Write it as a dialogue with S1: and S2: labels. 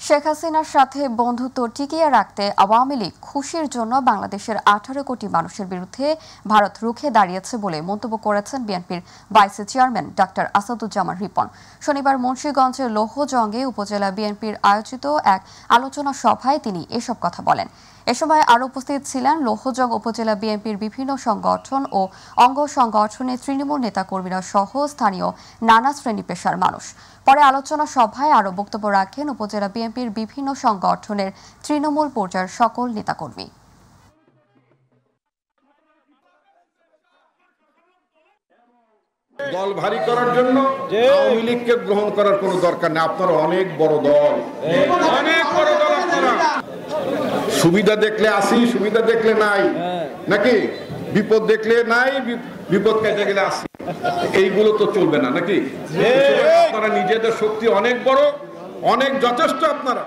S1: শেখ হাসিনার সাথে বন্ধুত্ব টিকিয়ে রাখতে আওয়ামী লীগ খুশির জন্য বাংলাদেশের 18 কোটি মানুষের বিরুদ্ধে ভারত রুখে দাঁড়িয়েছে বলে মন্তব্য করেছেন বিএনপির vice chairman doctor Asaduzzaman Ripon. শনিবার মুন্সিগঞ্জের লৌহজঙ্গে উপজেলা বিএনপির আয়োজিত এক আলোচনা সভায় তিনি এসব কথা বলেন। এ সময় আরও উপস্থিত ছিলেন লৌহজং উপজেলা বিএনপির বিভিন্ন সংগঠন ও অঙ্গ সংগঠনের তৃণমূল নেতাকর্মীরা সহ স্থানীয় নানা শ্রেণী পেশার মানুষ। পরে আলোচনা সভায় আরও বক্তব্য রাখেন উপজেলা বিএনপির বিভিন্ন সংগঠনের তৃণমূল পর্যায়ের সকল নেতাকর্মী।
S2: দল ভারী করার জন্য আওয়ামী লীগকে গ্রহণ করার কোনো দরকার নেই। আপনারা অনেক বড় দল, অনেক বড় দল। আপনারা সুবিধা দেখলে আসি, সুবিধা দেখলে নাই, নাকি বিপদ দেখলে নাই, বিপদ কেটে গেলে আসি, এইগুলো তো চলবে না, নাকি? আপনারা নিজেদের শক্তি অনেক বড়, অনেক যথেষ্ট আপনারা।